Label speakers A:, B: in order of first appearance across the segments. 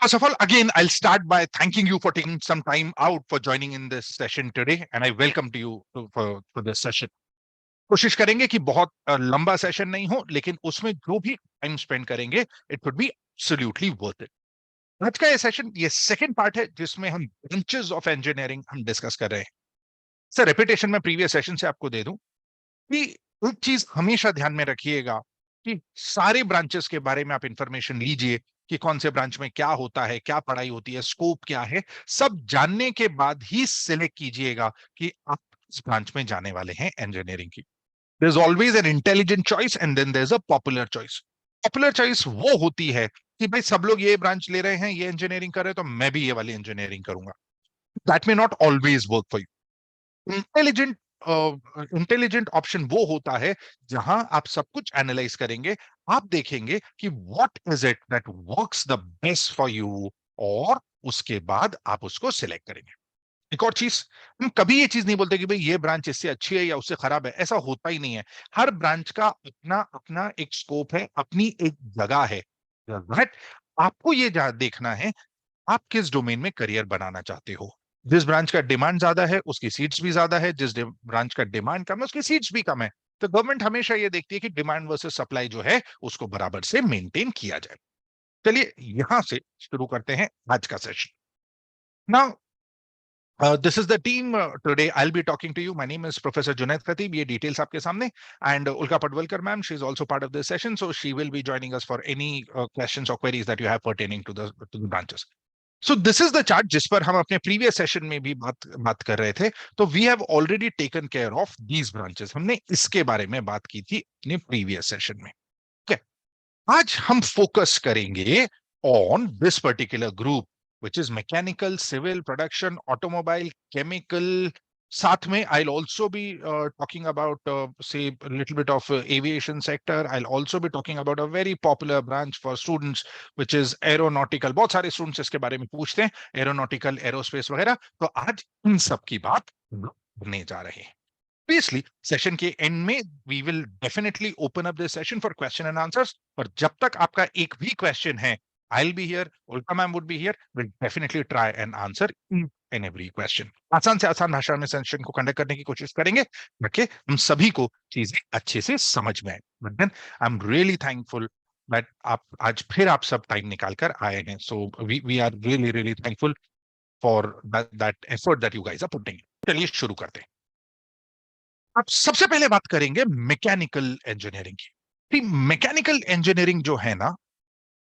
A: First of all, again, I'll start by thanking you for taking some time out for joining in this session today, and I welcome to you for this session. कोशिश करेंगे कि बहुत लंबा session नहीं हो, लेकिन उसमें जो भी टाइम स्पेंड करेंगे, it would be absolutely worth it. आज का ये सेशन, ये सेकंड पार्ट है जिसमें हम ब्रांचेस ऑफ इंजीनियरिंग हम डिस्कस कर रहे हैं। सर, रेपिटेशन में प्रीवियस सेशन से आपको दे दूं कि एक चीज हमेशा ध्यान में रखिएगा कि सारे ब्रांचेस के बारे में आप इंफॉर्मेशन लीजिए कि कौन से ब्रांच में क्या होता है, क्या पढ़ाई होती है, स्कोप क्या है, सब जानने के बाद ही सिलेक्ट कीजिएगा कि आप इस ब्रांच में जाने वाले हैं इंजीनियरिंग की। There's always an intelligent choice and then there's a popular choice. Popular choice वो होती है कि भाई सब लोग ये ब्रांच ले रहे हैं, ये इंजीनियरिंग कर रहे हैं, तो मैं भी ये वाली इंजीनियरिंग करूंगा। That may not always work for you. Intelligent intelligent option वो होता है जहां आप सब कुछ एनालाइज करेंगे, आप देखेंगे कि what is it that works the best for you, और उसके बाद आप उसको सिलेक्ट करेंगे। एक और चीज, हम कभी ये चीज नहीं बोलते कि भाई ये ब्रांच इससे अच्छी है या उससे खराब है, ऐसा होता ही नहीं है। हर ब्रांच का अपना अपना एक स्कोप है, अपनी एक जगह है। राइट? आपको ये देखना है आप किस डोमेन में करियर बनाना चाहते हो। जिस ब्रांच का डिमांड ज्यादा है उसकी सीट्स भी ज्यादा है, जिस ब्रांच का डिमांड कम है उसकी सीट्स भी कम है। तो गवर्नमेंट हमेशा ये देखती है कि डिमांड वर्सेस सप्लाई जो है उसको बराबर से मेंटेन किया जाए। चलिए यहां से शुरू करते हैं आज का session. Now, this is the team. Today I'll be talking to you. My name is Professor Junaid Khatib. ये details आपके सामने. And Ulka Padwalkar ma'am, she's also part of this session, so she will be joining us for any questions or queries that you have pertaining to the branches. So this is the chart जिस पर हम अपने previous session में भी बात कर रहे थे. तो we have already taken care of these branches. हमने इसके बारे में बात की थी अपने previous session में. Okay. आज हम focus करेंगे on this particular group, which is mechanical, civil, production, automobile, chemical. साथ में I'll also be talking about say a little bit of aviation sector. I'll also be talking about a very popular branch for students, which is aeronautical. बहुत सारे students इसके बारे में पूछते हैं, aeronautical, aerospace वगैरह। तो आज इन सब की बात करने जा रहे हैं। Obviously, सेशन के एंड में we will definitely open up this session for question and answers. और जब तक आपका एक भी क्वेश्चन है, I'll be here, उल्का ma'am would be here, we'll definitely try and answer each and every question. आसान से आसान भाषा में सेशन को कंडक्ट करने की कोशिश करेंगे ताकि हम सभी को चीजें अच्छे से समझ में आए। But then I am really thankful that आप आज फिर आप सब टाइम निकाल कर आए हैं। So we are really really thankful for that effort that you guys are putting. चलिए शुरू करते हैं। आप सबसे पहले बात करेंगे मैकेनिकल इंजीनियरिंग की। मैकेनिकल इंजीनियरिंग जो है ना,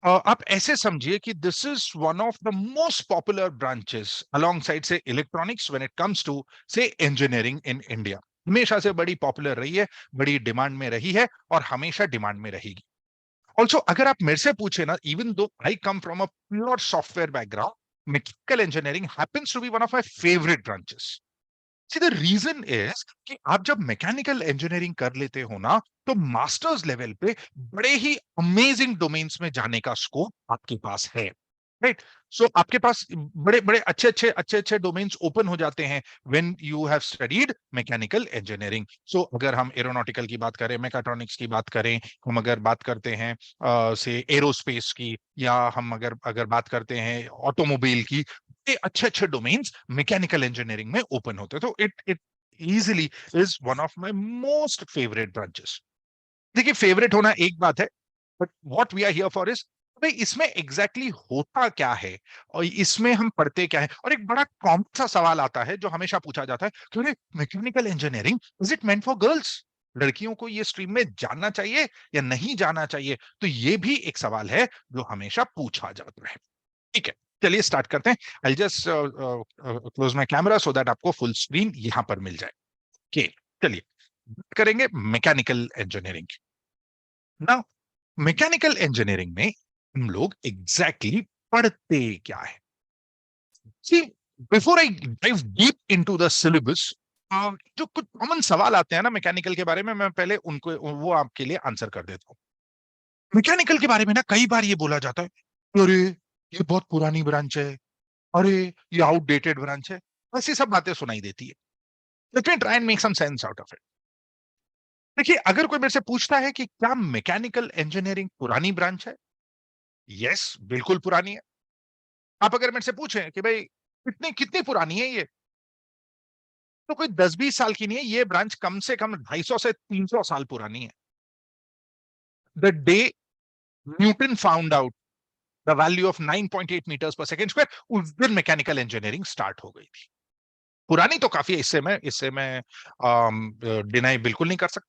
A: आप ऐसे समझिए कि this is one of the most popular branches alongside से electronics when it comes to say engineering in India. हमेशा से बड़ी पॉपुलर रही है, बड़ी डिमांड में रही है और हमेशा डिमांड में रहेगी। ऑल्सो अगर आप मेरे से पूछे ना, even though I come from a pure software background, mechanical engineering happens to be one of my favourite branches. See, the reason is कि आप जब मैकेनिकल इंजीनियरिंग कर लेते हो ना, तो मास्टर्स लेवल पे बड़े ही अमेजिंग डोमेन्स में जाने का स्कोप आपके पास है। राइट? सो आपके पास बड़े बड़े अच्छे अच्छे डोमेन्स ओपन हो जाते हैं when you have studied mechanical engineering. So अगर हम एरोनॉटिकल की बात करें, मैकाट्रॉनिक्स की बात करें, हम अगर बात करते हैं से एरोस्पेस की, या हम अगर अगर बात करते हैं ऑटोमोबाइल की, अच्छे अच्छे डोमेन्स मैकेनिकल इंजीनियरिंग में ओपन होते हैं। तो it it easily is one of my most favourite branches. देखिए, फेवरेट होना एक बात है, but what we are here for is भाई इसमें एग्जैक्टली होता क्या है और इसमें हम पढ़ते क्या है। और एक बड़ा कॉमन सा सवाल आता है जो हमेशा पूछा जाता है कि mechanical engineering is it meant for girls? लड़कियों को ये स्ट्रीम में जानना चाहिए या नहीं जाना चाहिए? तो ये भी एक सवाल है जो हमेशा पूछा जाता है। ठीक है, चलिए स्टार्ट करते हैं। I just close my camera so that आपको फुल स्क्रीन यहां पर मिल जाए। ओके, चलिए करेंगे मैकेनिकल इंजीनियरिंग। ना, मैकेनिकल इंजीनियरिंग में हम लोग एग्जैक्टली पढ़ते क्या है? See, before I dive deep into the syllabus, जो कुछ कॉमन सवाल आते हैं ना मैकेनिकल के बारे में, मैं पहले उनको वो आपके लिए आंसर कर देता हूँ। मैकेनिकल के बारे में ना कई बार ये बोला जाता है, अरे ये बहुत पुरानी ब्रांच है, अरे ये आउटडेटेड ब्रांच है, ऐसी सब बातें सुनाई देती है। Let me try and make some sense out of it. देखिए, अगर कोई मेरे से पूछता है कि क्या मैकेनिकल इंजीनियरिंग पुरानी ब्रांच है, यस, बिल्कुल पुरानी है। आप अगर मेरे से पूछें कि भाई कितनी कितनी पुरानी है ये, तो कोई 10-20 साल की नहीं है, ये ब्रांच कम से कम 250 से 300 साल पुरानी है। The day Newton found out the value of 9.8 metres per second square, उस दिन मैकेनिकल इंजीनियरिंग स्टार्ट हो गई थी। पुरानी तो काफी है, इससे मैं डिनाई बिल्कुल नहीं कर सकता।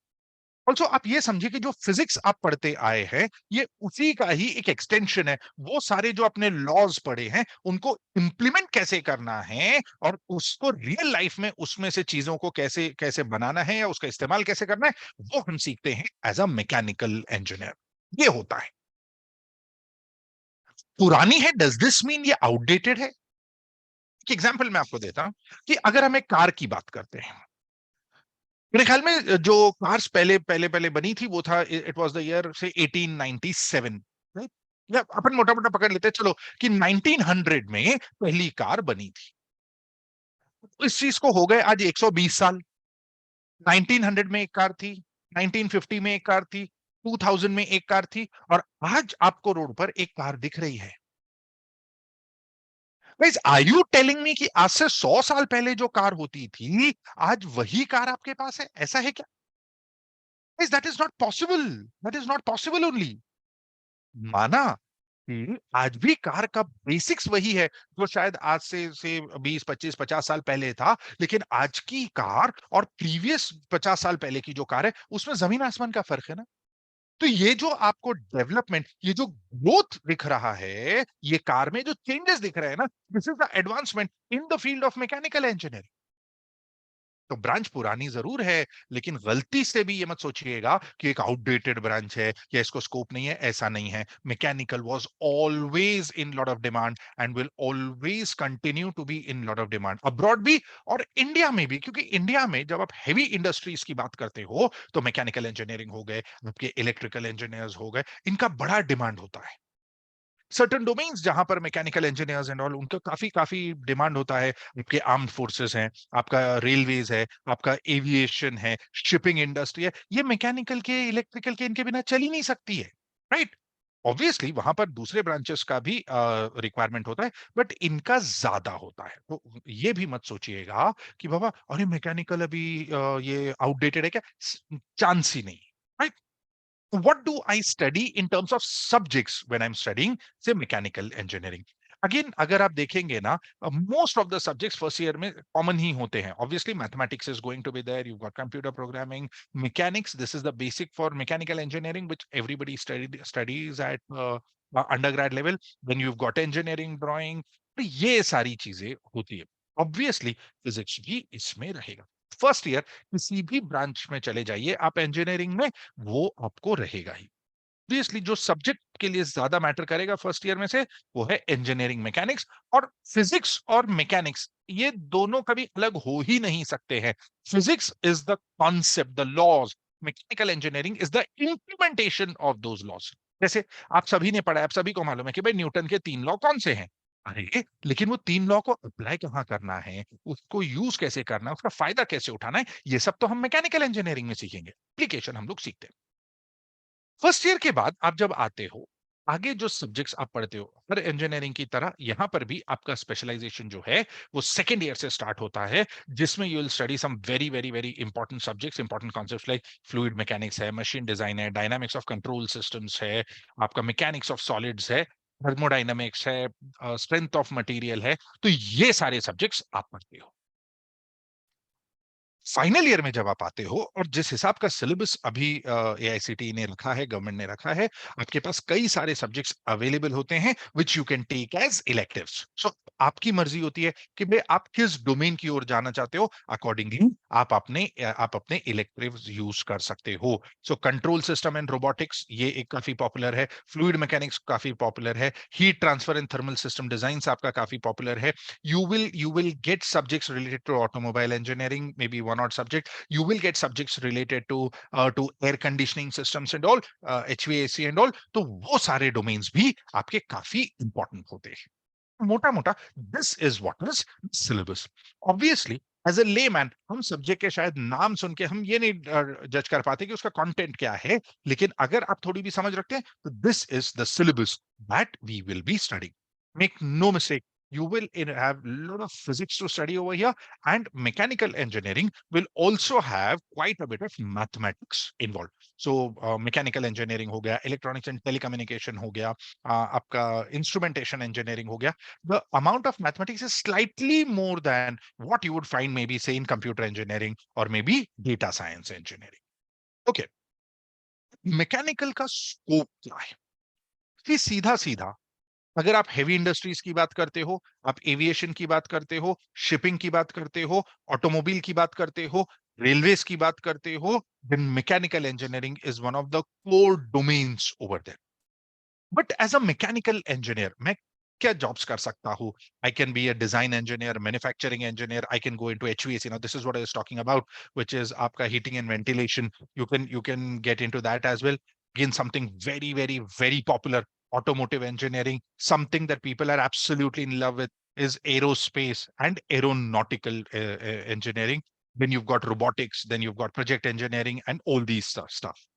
A: ऑल्सो आप ये समझिए कि जो फिजिक्स आप पढ़ते आए हैं, ये उसी का ही एक एक्सटेंशन है। वो सारे जो अपने लॉज पढ़े हैं, उनको इंप्लीमेंट कैसे करना है और उसको रियल लाइफ में उसमें से चीजों को कैसे कैसे बनाना है या उसका इस्तेमाल कैसे करना है, वो हम सीखते हैं एज अ मैकेनिकल इंजीनियर। ये होता है। पुरानी है, डज दिस मीन ये आउटडेटेड है? एक एग्जाम्पल मैं आपको देता हूं कि अगर हम एक कार की बात करते हैं, मेरे ख्याल में जो कार्स पहले पहले पहले बनी थी वो था, इट वाज द ईयर से 1897, राइट? या अपन मोटा मोटा पकड़ लेते हैं चलो कि 1900 में पहली कार बनी थी। इस चीज को हो गए आज 120 साल। 1900 में एक कार थी, 1950 में एक कार थी, 2000 में एक कार थी, और आज आपको रोड पर एक कार दिख रही है। Guys, are you telling me कि आज से 100 साल पहले जो कार होती थी, आज वही कार आपके पास है? ऐसा है क्या? Guys, that is not possible. That is not possible only. माना कि आज भी कार का बेसिक्स वही है जो शायद आज से 20 25 50 साल पहले था, लेकिन आज की कार और प्रीवियस 50 साल पहले की जो कार है, उसमें जमीन आसमान का फर्क है ना। तो ये जो आपको डेवलपमेंट, ये जो ग्रोथ दिख रहा है, ये कार में जो चेंजेस दिख रहे हैं ना, this is the advancement in the field of mechanical engineering. तो ब्रांच पुरानी जरूर है, लेकिन गलती से भी ये मत सोचिएगा कि एक आउटडेटेड ब्रांच है या इसको स्कोप नहीं है। ऐसा नहीं है। Mechanical was always in lot of demand and will always continue to be in lot of demand, abroad भी और इंडिया में भी। क्योंकि इंडिया में जब आप हैवी इंडस्ट्रीज की बात करते हो, तो मैकेनिकल इंजीनियरिंग हो गए, आपके इलेक्ट्रिकल इंजीनियर्स हो गए, इनका बड़ा डिमांड होता है। सर्टन डोमेन्स जहां पर मैकेनिकल इंजीनियर्स एंड ऑल, उनका काफी काफी डिमांड होता है। आपके आर्म्ड फोर्सेस हैं, आपका रेलवेज है, आपका एविएशन है, शिपिंग इंडस्ट्री है, ये मैकेनिकल के इलेक्ट्रिकल के इनके बिना चल ही नहीं सकती है, राइट? ऑब्वियसली वहां पर दूसरे ब्रांचेस का भी रिक्वायरमेंट होता है, बट इनका ज्यादा होता है। तो ये भी मत सोचिएगा कि बाबा अरे मैकेनिकल अभी ये आउटडेटेड है क्या। चांस ही नहीं, right? What do I study in terms of subjects when I'm studying, say, mechanical engineering? Again, अगर आप देखेंगे ना, most of the subjects first year में common ही होते हैं। Obviously, mathematics is going to be there. You've got computer programming, mechanics. This is the basic for mechanical engineering, which everybody studies at undergrad level. Then you've got engineering drawing. तो ये सारी चीजें होती है। Obviously, physics भी इसमें रहेगा। First year किसी भी ब्रांच में चले जाइए आप इंजीनियरिंग में, वो आपको रहेगा ही। ऑब्वियसली जो सब्जेक्ट के लिए ज्यादा मैटर करेगा फर्स्ट ईयर में से, वो है इंजीनियरिंग मैकेनिक्स। और फिजिक्स और मैकेनिक्स ये दोनों कभी अलग हो ही नहीं सकते हैं। Physics is the concept, the laws. Mechanical engineering is the implementation of those laws. जैसे आप सभी ने पढ़ा है, आप सभी को मालूम है कि भाई न्यूटन के 3 लॉ कौन से हैं। अरे लेकिन वो 3 लॉ को अप्लाई कहाँ करना है, उसको यूज कैसे करना है, उसका फायदा कैसे उठाना है, ये सब तो हम मैकेनिकल इंजीनियरिंग में सीखेंगे। एप्लीकेशन हम लोग सीखते हैं फर्स्ट ईयर के बाद। आप जब आते हो, आगे जो सब्जेक्ट्स आप पढ़ते हो, हर इंजीनियरिंग की तरह यहां पर भी आपका स्पेशलाइजेशन जो है वो सेकेंड ईयर से स्टार्ट होता है, जिसमें you will study some very very very important subjects, important concepts like fluid mechanics है, मशीन डिजाइन है, डायनामिक्स ऑफ कंट्रोल सिस्टम्स है, आपका मैकेनिक्स ऑफ सॉलिड्स है, थर्मोडाइनमिक्स है, स्ट्रेंथ ऑफ मटेरियल है। तो ये सारे सब्जेक्ट्स आप पढ़ते हो। फाइनल ईयर में जब आप आते हो, और जिस हिसाब का सिलेबस अभी एआईसीटी ने रखा है, गवर्नमेंट ने रखा है, आपके पास कई सारे सब्जेक्ट्स अवेलेबल होते हैं which you can take as electives. So आपकी मर्जी होती है कि भाई आप किस डोमेन की ओर जाना चाहते हो, अकॉर्डिंगली आप अपने इलेक्टिव्स यूज कर सकते हो। So control system and robotics ये एक काफी पॉपुलर है, फ्लूइड मैकेनिक्स काफी पॉपुलर है, heat transfer and thermal system design आपका काफी पॉपुलर है। You will get subjects related to automobile engineering, maybe one odd subject. You will get subjects related to air conditioning systems and all, HVAC and all. तो वो सारे domains भी आपके काफी important होते हैं। मोटा मोटा this is what is syllabus. Obviously as a layman हम सब्जेक्ट के शायद नाम सुन के हम ये नहीं जज कर पाते कि उसका कंटेंट क्या है, लेकिन अगर आप थोड़ी भी समझ रखते हैं तो this is the syllabus that we will be studying. Make no mistake, you will have a lot of physics to study over here, and mechanical engineering will also have quite a bit of mathematics involved. So mechanical engineering हो गया, electronics and telecommunication हो गया, आपका instrumentation engineering हो गया. The amount of mathematics is slightly more than what you would find maybe say in computer engineering or maybe data science engineering. Okay, mechanical का scope क्या है? कि सीधा सीधा अगर आप हेवी इंडस्ट्रीज की बात करते हो, आप एविएशन की बात करते हो, शिपिंग की बात करते हो, ऑटोमोबाइल की बात करते हो, रेलवेज की बात करते हो, then mechanical engineering is one of the core domains over there. But as a mechanical engineer मैं क्या जॉब्स कर सकता हूं? I can be a design engineer, manufacturing engineer, I can go into HVAC. Now this is what I was talking about, which is आपका heating and ventilation. You can get into that as well. Again, something very very popular, automotive engineering. Something that people are absolutely in love with is aerospace and aeronautical engineering. Then you've got robotics, then you've got project engineering and all these stuff.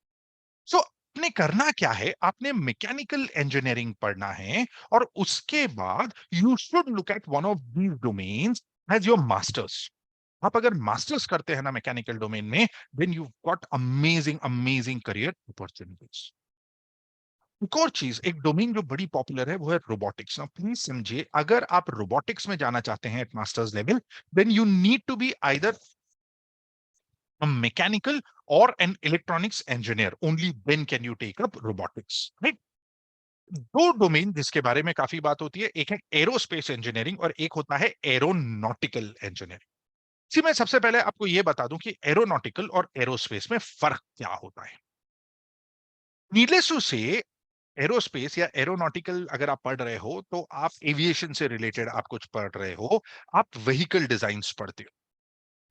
A: सो आपने करना क्या है? आपने mechanical engineering पढ़ना है, और उसके बाद you should look at one of these domains as your masters. आप अगर मास्टर्स करते हैं ना मैकेनिकल डोमेन में, then you got amazing amazing career opportunities. एक और चीज, एक डोमेन जो बड़ी पॉपुलर है वो है रोबोटिक्स. नाउ प्लीज समझिए, अगर आप रोबोटिक्स में जाना चाहते हैं at masters level, then you need to be either a mechanical or an electronics engineer. Only then can you take up robotics, right? दो डोमेन जिसके बारे में काफी बात होती है, एक है एरोस्पेस इंजीनियरिंग और एक होता है एरोनॉटिकल इंजीनियरिंग. जी, मैं सबसे पहले आपको यह बता दूं कि एरोनॉटिकल और एरोस्पेस में फर्क क्या होता है. नीडलेस टू से, एरोस्पेस या एरोनॉटिकल अगर आप पढ़ रहे हो तो आप एविएशन से रिलेटेड आप कुछ पढ़ रहे हो, आप व्हीकल डिजाइन पढ़ते हो.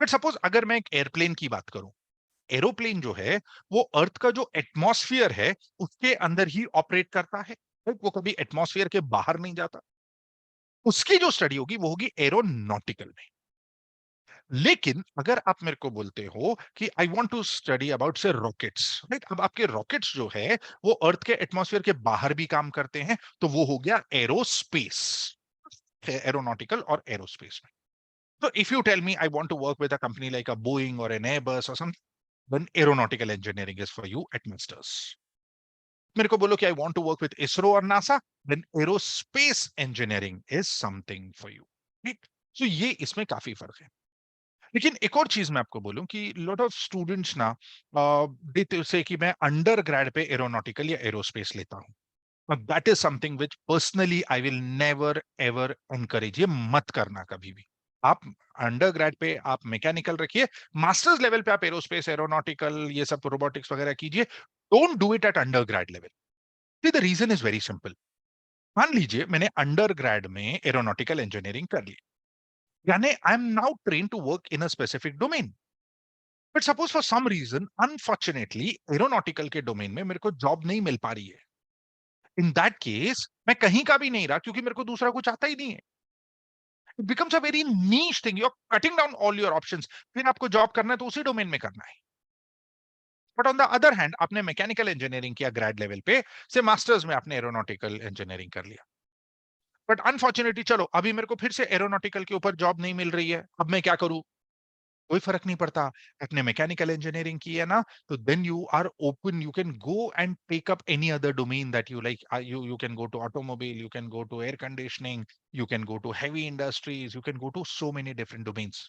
A: बट सपोज अगर मैं एक एयरप्लेन की बात करूं, एरोप्लेन जो है वो अर्थ का जो एटमॉस्फेयर है उसके अंदर ही ऑपरेट करता है, right? वो कभी एटमॉस्फेयर के बाहर नहीं जाता. उसकी जो स्टडी होगी वो होगी एरोनॉटिकल में. लेकिन अगर आप मेरे को बोलते हो कि I want to study about say rockets, right? अब आपके रॉकेट्स जो है वो अर्थ के एटमॉस्फेयर के बाहर भी काम करते हैं, तो वो हो गया एरोस्पेस. एरोनॉटिकल और एरोस्पेस में. So if you tell me I want to work with a company like a Boeing or an Airbus or something, then aeronautical engineering is for you at masters. मेरे को बोलो कि I want to work with ISRO और NASA, then aerospace engineering is something for you. ठीक? So ये इसमें काफी फर्क है. लेकिन एक और चीज मैं आपको बोलूं कि lot of students ना देते से कि मैं अंडर ग्रेड पे एरोनॉटिकल या एरोस्पेस लेता हूं. But that is something which personally I will never ever encourage. ये मत करना कभी भी. आप अंडर ग्रेड पे आप मैकेनिकल रखिए, मास्टर्स लेवल पे आप एरोस्पेस एरोनॉटिकल ये सब रोबोटिक्स वगैरह कीजिए. Don't do it at undergrad level. The reason is very simple. मान लीजिए मैंने अंडर ग्रेड में एरोनॉटिकल इंजीनियरिंग कर ली, यानी I am now train to work in a specific domain. But suppose for some reason unfortunately aeronautical के domain में मेरे को जॉब नहीं मिल पा रही है. इन दैट केस मैं कहीं का भी नहीं रहा, क्योंकि मेरे को दूसरा कुछ आता ही नहीं है. It becomes a very niche thing. You are cutting down all your options. फिर आपको जॉब करना है तो उसी डोमेन में करना है. But on the other hand आपने मैकेनिकल इंजीनियरिंग किया ग्रेड लेवल पे, से मास्टर्स में आपने एरोनॉटिकल इंजीनियरिंग कर लिया. बट अनफॉर्चुनेटली चलो अभी मेरे को फिर से एरोनॉटिकल के ऊपर जॉब नहीं मिल रही है, अब मैं क्या करूं? कोई फर्क नहीं पड़ता. आपने मैकेनिकल इंजीनियरिंग की है ना, तो then you are open, you can go and take up any other domain that you like. You can go to automobile, you can go to air conditioning, you can go to heavy industries, you can go to so many different domains.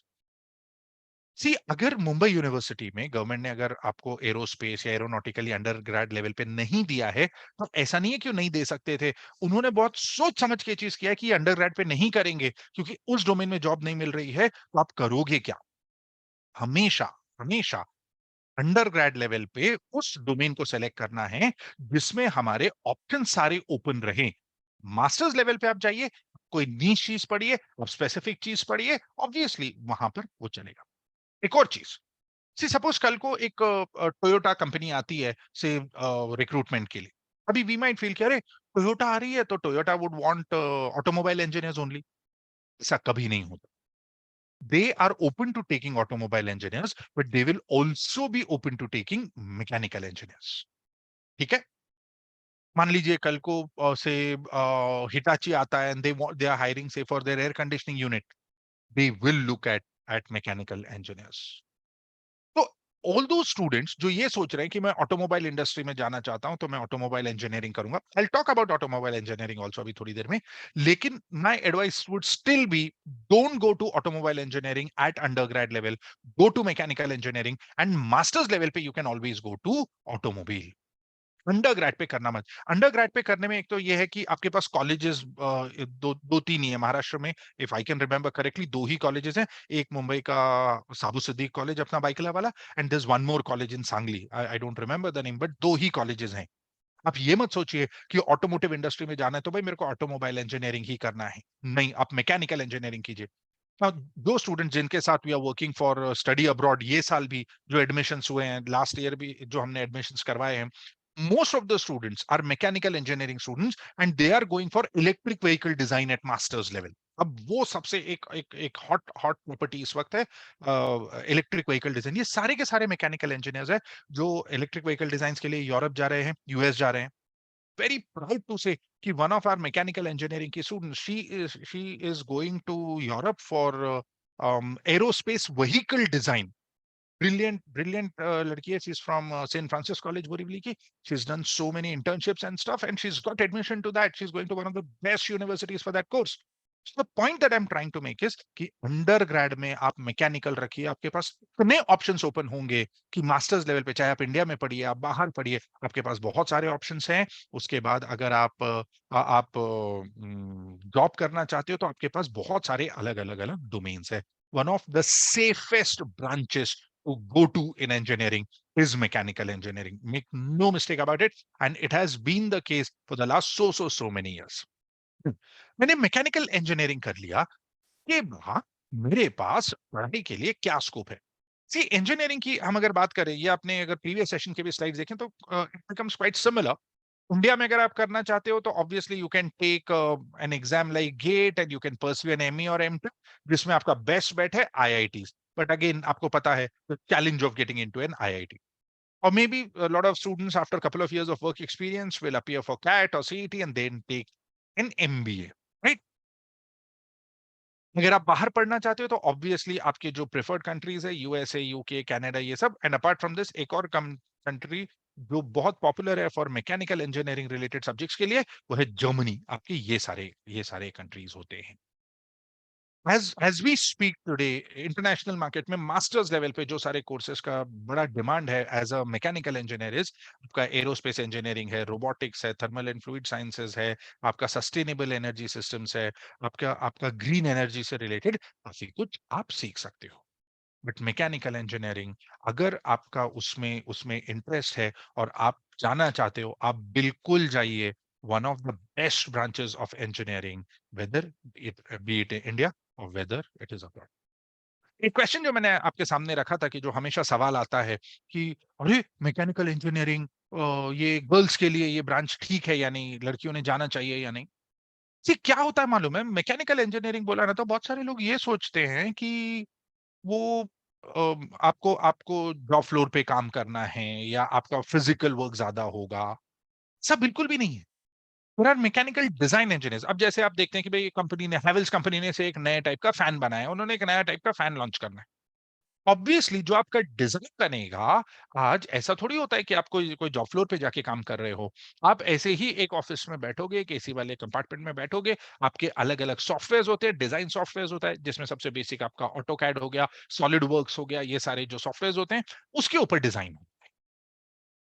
A: सी, अगर Mumbai university में government ने अगर आपको aerospace या एरोनॉटिकली under grade level पे नहीं दिया है, तो ऐसा नहीं है कि वो नहीं दे सकते थे. उन्होंने बहुत सोच समझ के चीज किया है कि अंडर ग्रेड पे नहीं करेंगे, क्योंकि उस डोमेन में जॉब नहीं मिल रही है, तो आप करोगे क्या? हमेशा हमेशा अंडर ग्रेड लेवल पे उस डोमेन को सेलेक्ट करना है जिसमें हमारे ऑप्शन सारे ओपन रहे. मास्टर्स लेवल पे आप जाइए, कोई नीश चीज पढ़िए, आप स्पेसिफिक चीज पढ़िए, ऑब्वियसली वहां पर वो चलेगा. एक और चीज, सी सपोज कल को एक टोयोटा कंपनी आती है से रिक्रूटमेंट के लिए. अभी वी माइट फील कि अरे टोयोटा आ रही है तो Toyota would want automobile engineers only. ऐसा कभी नहीं होता. They are open to taking automobile engineers, but they will also be open to taking mechanical engineers. ठीक है? मान लीजिए कल को से हिटाची आता है एंड दे आर हायरिंग से for their air conditioning unit, they will look at mechanical engineers. तो ऑल दो स्टूडेंट्स जो ये सोच रहे हैं कि मैं ऑटोमोबाइल इंडस्ट्री में जाना चाहता हूं तो मैं ऑटोमोबाइल इंजीनियरिंग करूंगा, I will talk about automobile engineering also अभी थोड़ी देर में। लेकिन my advice would still be, don't go to automobile engineering at undergrad level, go to mechanical engineering, and masters level पे you can always go to automobile. Undergrad पे करना मत। Under grade pay करने में एक तो ये है कि आपके पास कॉलेजेस दो तीन ही है महाराष्ट्र में, if I can remember correctly, दो ही कॉलेजेस हैं। एक मुंबई का साबू सिद्दीक कॉलेज अपना बाइकला वाला, and this one more college in Sangli, I don't remember the name, but दो ही कॉलेजेस हैं। आप ये मत सोचिए कि ऑटोमोटिव इंडस्ट्री में जाना है तो भाई मेरे को ऑटोमोबाइल इंजीनियरिंग ही करना है, नहीं, आप मैकेनिकल इंजीनियरिंग कीजिए। Now, दो स्टूडेंट जिनके साथ we are working for study abroad, ये साल भी जो एडमिशंस हुए हैं, लास्ट ईयर भी जो हमने एडमिशंस करवाए हैं, most of the students are mechanical engineering students and they are going for electric vehicle design at masters level. अब वो सबसे एक एक एक हॉट हॉट प्रॉपर्टी इस वक्त है, इलेक्ट्रिक व्हीकल डिजाइन। ये सारे के सारे मैकेनिकल इंजीनियर्स हैं जो इलेक्ट्रिक व्हीकल डिजाइन के लिए यूरोप जा रहे हैं, यूएस जा रहे हैं। Very proud to say कि one of our mechanical engineering की student, she is going to Europe for aerospace vehicle design. Brilliant लड़की है, she's from St. Francis College Borivali की। She's done so many internships and stuff and she's got admission to that, she's going to one of the best universities for that course. So the point that I'm trying to make is कि under grade में आप mechanical रखिए, आपके पास इतने options open होंगे कि masters level पे, चाहे आप इंडिया में पढ़िए आप बाहर पढ़िए, आपके पास बहुत सारे ऑप्शंस हैं। उसके बाद अगर आप जॉब करना चाहते हो तो आपके पास बहुत सारे अलग अलग अलग डोमेन्स है। One of the safest branches to go to in engineering is mechanical engineering. Make no mistake about it. And it has been the case for the last so many years. मैंने mechanical engineering कर लिया, के बाद मेरे पास पढ़ाई के लिए क्या स्कोप है। सी इंजीनियरिंग की हम अगर बात करें, ये आपने अगर प्रीवियस सेशन के भी स्लाइड्स देखें तो it becomes quite similar. India में अगर आप करना चाहते हो तो obviously you can take an exam like GATE and you can pursue an ME और एमटेक, जिसमें आपका बेस्ट बेट है आईआईटी। बट अगेन आपको पता है the challenge of getting into an IIT. Or maybe a lot of students after a couple of years of work experience will appear for CAT or CET and then take an MBA, right? अगर आप बाहर पढ़ना चाहते हो तो obviously आपके जो preferred countries है, यूएसए, यूके, कनाडा, ये सब। एंड अपार्ट फ्रॉम दिस एक और कंट्री जो बहुत पॉपुलर है for mechanical engineering related subjects के लिए, वो है जर्मनी। आपके ये सारे कंट्रीज होते हैं। as we speak today, international market में मास्टर्स लेवल पे जो सारे कोर्सेज का बड़ा डिमांड है as a mechanical engineer is आपका एरोस्पेस इंजीनियरिंग है, रोबोटिक्स है, थर्मल एंड फ्लूइड साइंसेज है, आपका सस्टेनेबल एनर्जी सिस्टम्स है, आपका आपका ग्रीन एनर्जी से रिलेटेड काफी कुछ आप सीख सकते हो। बट मैकेनिकल इंजीनियरिंग, अगर आपका उसमें उसमें इंटरेस्ट है और आप जाना चाहते हो, आप बिल्कुल जाइए। One of the best branches of engineering, whether it be it India और वेदर इट इज अब्रॉड। एक क्वेश्चन जो मैंने आपके सामने रखा था कि जो हमेशा सवाल आता है कि अरे मैकेनिकल इंजीनियरिंग, ये गर्ल्स के लिए ये ब्रांच ठीक है या नहीं, लड़कियों ने जाना चाहिए या नहीं। जी क्या होता है मालूम है, मैकेनिकल इंजीनियरिंग बोला ना तो बहुत सारे लोग ये सोचते हैं कि वो आपको आपको जॉब फ्लोर पे काम करना है या आपका फिजिकल वर्क ज्यादा होगा। सब बिल्कुल भी नहीं है। There are mechanical design engineers. अब जैसे आप देखते हैं कि भाई कंपनी ने, हैवेल्स कंपनी ने से एक नया टाइप का फैन बनाया है, उन्होंने एक नया टाइप का फैन लॉन्च करना है। ऑब्वियसली जो आपका डिजाइन बनेगा, आज ऐसा थोड़ी होता है कि आप कोई कोई जॉब फ्लोर पे जाके काम कर रहे हो। आप ऐसे ही एक ऑफिस में बैठोगे, एक एसी वाले कंपार्टमेंट में बैठोगे, आपके अलग अलग सॉफ्टवेयर होते हैं, डिजाइन सॉफ्टवेयर होता है, जिसमें सबसे बेसिक आपका ऑटो कैड हो गया, सॉलिड वर्क्स हो गया, ये सारे जो सॉफ्टवेयर होते हैं उसके ऊपर डिजाइन।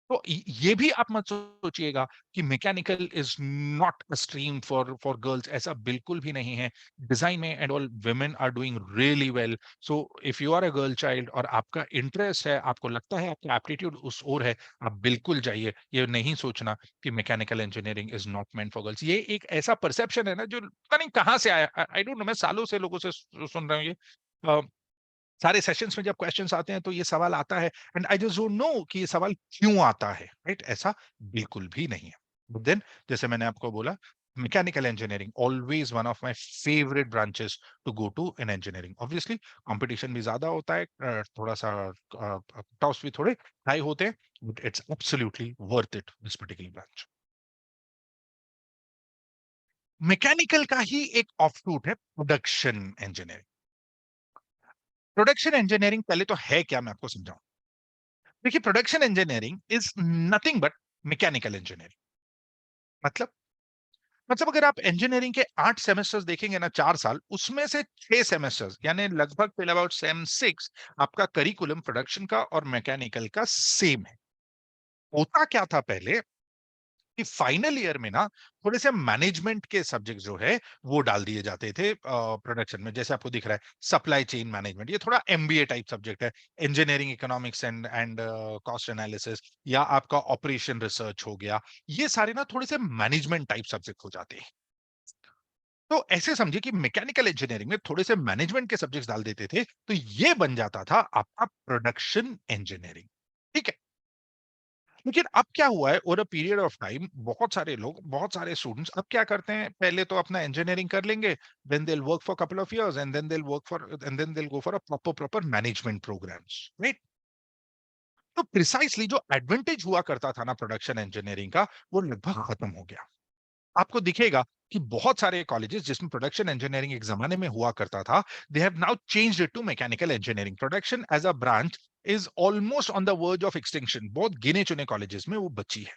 A: तो ये भी आप मत सोचिएगा कि mechanical is not a stream for girls, ऐसा बिल्कुल भी नहीं है। डिजाइन में and all women are doing really well. So if you are a girl child और आपका इंटरेस्ट है, आपको लगता है आपका एप्टीट्यूड उस ओर है, आप बिल्कुल जाइए। ये नहीं सोचना कि mechanical engineering is not meant for girls. ये एक ऐसा परसेप्शन है ना जो पता नहीं कहाँ से आया, आई डोंट नो। मैं सालों से लोगों से सुन रहा हूँ ये। सारे सेशंस में जब क्वेश्चंस आते हैं तो ये सवाल आता है, and I just don't know कि ये सवाल क्यों आता है, राइट? ऐसा बिल्कुल भी नहीं है। बट देन जैसे मैंने आपको बोला, mechanical engineering always one of my favourite branches to go to in engineering. Obviously competition भी ज्यादा होता है, थोड़ा सा टॉस भी थोड़े हाई होते हैं, but it's absolutely worth it this particular branch. Mechanical का ही एक ऑफशूट है प्रोडक्शन इंजीनियरिंग। प्रोडक्शन इंजीनियरिंग पहले तो है क्या, मैं आपको समझाऊं। देखिए, production engineering is nothing but mechanical engineering. मतलब मतलब अगर आप इंजीनियरिंग के 8 सेमेस्टर्स देखेंगे ना, 4 साल, उसमें से 6 सेमेस्टर्स यानी लगभग टिल अबाउट सेम 6 आपका करिकुलम प्रोडक्शन का और मैकेनिकल का सेम है। होता क्या था पहले कि फाइनल ईयर में ना थोड़े से मैनेजमेंट के सब्जेक्ट जो है वो डाल दिए जाते थे प्रोडक्शन में। जैसे आपको दिख रहा है सप्लाई चेन मैनेजमेंट, ये थोड़ा एमबीए टाइप सब्जेक्ट है। Engineering economics and cost analysis, या आपका ऑपरेशन रिसर्च हो गया। ये सारे ना थोड़े से मैनेजमेंट टाइप सब्जेक्ट हो जाते हैं। तो ऐसे समझिए कि मैकेनिकल इंजीनियरिंग में थोड़े से मैनेजमेंट के सब्जेक्ट्स डाल देते थे, तो ये बन जाता था आपका प्रोडक्शन इंजीनियरिंग। ठीक है। लेकिन अब क्या हुआ है, over a period of time बहुत सारे लोग, बहुत सारे स्टूडेंट्स अब क्या करते हैं, पहले तो अपना इंजीनियरिंग कर लेंगे, then they will work for couple of years and then they will work for and then they will go for a proper management programs, right. तो प्रिसाइसली जो एडवांटेज हुआ करता था ना प्रोडक्शन इंजीनियरिंग का, वो लगभग खत्म हो गया। आपको दिखेगा कि बहुत सारे कॉलेजेस जिसमें प्रोडक्शन इंजीनियरिंग एक जमाने में हुआ करता था, they have now changed it to mechanical engineering. Production as a branch is almost on the verge of extinction. बहुत गिने चुने कॉलेजेस में वो बची है।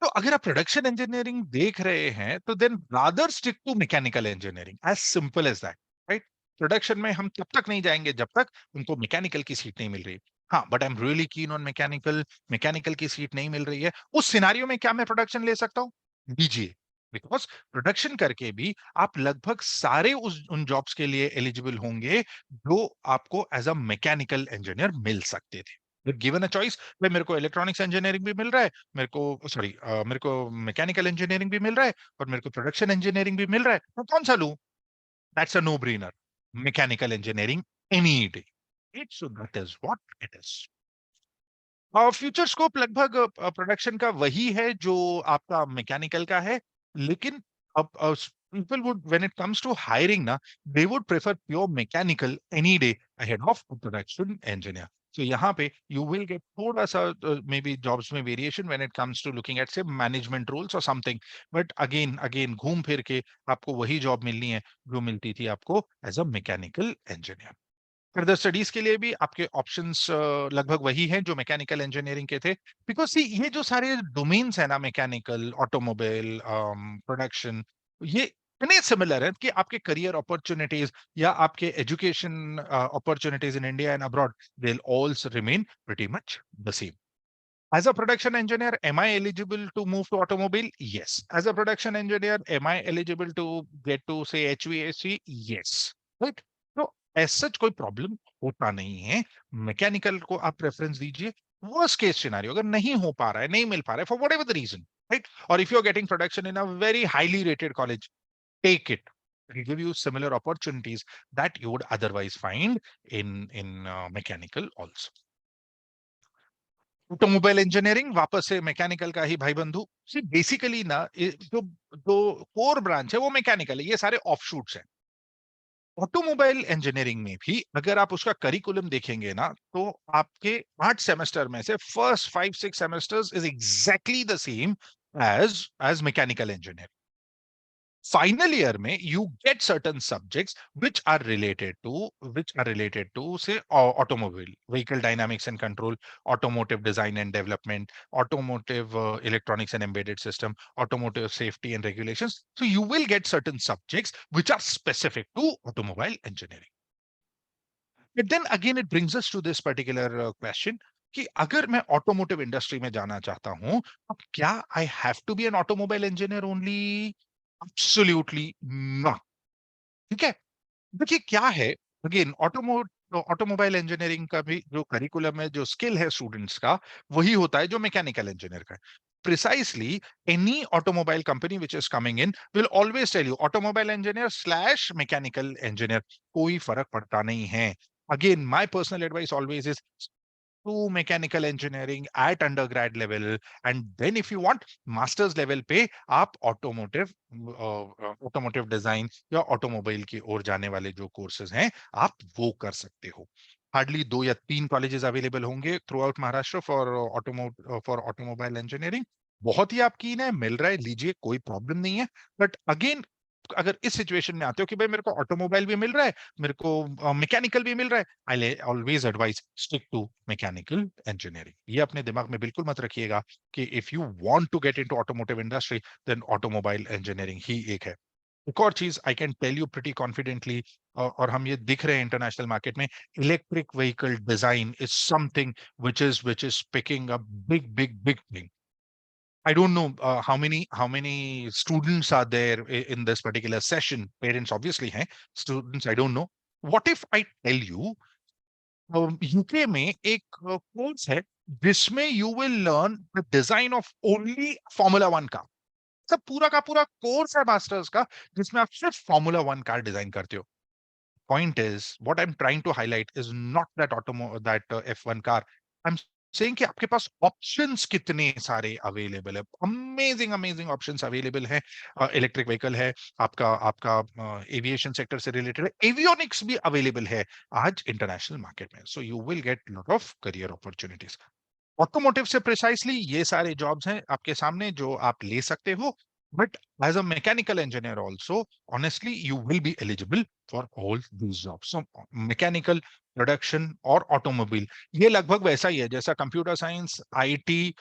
A: तो अगर आप प्रोडक्शन इंजीनियरिंग देख रहे हैं, तो then rather stick to mechanical engineering, as simple as that, right. Production में हम तब तक नहीं जाएंगे जब तक उनको मैकेनिकल की सीट नहीं मिल रही। हाँ, but I am really keen on mechanical, mechanical की सीट नहीं मिल रही है, उस सिनारियो में क्या मैं प्रोडक्शन ले सकता हूँ? दीजिए। बिकॉज प्रोडक्शन करके भी आप लगभग सारे उस उन जॉब्स के लिए एलिजिबल होंगे जो आपको एज अ मैकेनिकल इंजीनियर मिल सकते थे। गिवन अ चॉइस, भाई मेरे को इलेक्ट्रॉनिक्स इंजीनियरिंग भी मिल रहा है, मेरे को सॉरी मेरे को मैकेनिकल इंजीनियरिंग भी मिल रहा है, और मेरे को प्रोडक्शन इंजीनियरिंग भी मिल रहा है, तो कौन सा लूं? That's a no brainer, mechanical engineering any day. It's so that is what it is. Future scope लगभग प्रोडक्शन का वही है जो आपका मैकेनिकल का है। लेकिन अब people would when it comes to hiring ना, they would prefer pure mechanical any day ahead of production engineer. So यहाँ पे you will get थोड़ा सा maybe jobs में variation when it comes to looking at say management roles or something, but again घूम फिर के आपको वही जॉब मिलनी है जो मिलती थी आपको as a mechanical engineer. Further studies के लिए भी आपके ऑप्शंस लगभग वही हैं जो मैकेनिकल इंजीनियरिंग के थे। बिकॉज सी ये जो सारे डोमेन्स है ना, मैकेनिकल, ऑटोमोबाइल, प्रोडक्शन, ये इतने सिमिलर है कि आपके करियर अपॉर्चुनिटीज या आपके education opportunities in India and abroad, they will also remain pretty much the same. As a production engineer, am I eligible to move to automobile? Yes. As a production engineer, am I eligible to get to say HVAC? Yes. Right? तो ऐसा कोई problem होता नहीं है। Mechanical को आप preference दीजिए। Worst case scenario, अगर नहीं हो पा रहा है, नहीं मिल पा रहा है for whatever the reason, right, और if you are getting production in a very highly rated college, take it. It will give you similar opportunities that you would otherwise find in mechanical also. Automobile engineering वापस से mechanical का ही भाई बंधु। Basically ना जो जो core branch है वो मैकेनिकल है, ये सारे ऑफशूट्स हैं। ऑटोमोबाइल इंजीनियरिंग में भी अगर आप उसका करिकुलम देखेंगे ना, तो आपके 8 सेमेस्टर में से first 5 6 semesters is exactly the same as mechanical engineering. Final year में you get certain subjects which are related to say automobile vehicle dynamics and control, automotive design and development, automotive electronics and embedded system, automotive safety and regulations. So you will get certain subjects which are specific to automobile engineering. But then again it brings us to this particular question कि अगर मैं automotive industry में जाना चाहता हूं, तो क्या I have to be an automobile engineer only? Absolutely not. ठीक है। देखिए क्या है, अगेन ऑटोमोबाइल इंजीनियरिंग का भी जो करिकुलम है, जो स्किल है स्टूडेंट्स का, वही होता है जो मैकेनिकल इंजीनियर का है। Precisely any automobile company which is coming in will always tell you automobile engineer slash mechanical engineer, कोई फर्क पड़ता नहीं है। Again my personal advice always is to mechanical engineering at undergrad level, and then if you want masters level पे आप automotive design या automobile की ओर जाने वाले जो कोर्सेज हैं आप वो कर सकते हो। हार्डली 2 या 3 कॉलेजेस अवेलेबल होंगे through out Maharashtra for automobile engineering. बहुत ही आप कीन है, मिल रहा है, लीजिए, कोई प्रॉब्लम नहीं है। बट अगेन, अगर इस सिचुएशन में आते हो कि भाई मेरे को ऑटोमोबाइल भी मिल रहा है, मेरे को मैकेनिकल भी मिल रहा है, I always advise stick to mechanical engineering. ये अपने दिमाग में बिल्कुल मत रखिएगा कि if you want to get into automotive industry then automobile engineering ही एक है। एक और चीज I can tell you pretty confidently, और हम ये दिख रहे हैं इंटरनेशनल मार्केट में, electric vehicle design is something which is picking up big thing. I don't know how many students are there in this particular session. Parents obviously हैं, students I don't know. What if I tell you UK में एक course है जिसमें you will learn the design of only formula one car. सब पूरा का पूरा course है मास्टर्स का जिसमें आप सिर्फ फॉर्मूला वन कार डिजाइन करते हो। Point is, what I'm trying to highlight is not that F1 car. I'm saying कि आपके पास ऑप्शंस कितने सारे अवेलेबल है, अमेजिंग ऑप्शंस अवेलेबल है। इलेक्ट्रिक व्हीकल है, आपका आपका एविएशन सेक्टर से रिलेटेड है, एवियोनिक्स भी अवेलेबल है आज इंटरनेशनल मार्केट में। So you will get lot of career opportunities. Automotive से प्रिसाइसली ये सारे जॉब्स हैं आपके सामने जो आप ले सकते हो। But as a mechanical engineer also, honestly you will be eligible for all these jobs. So mechanical, production और ऑटोमोबाइल, ये लगभग वैसा ही है जैसा computer science, IT,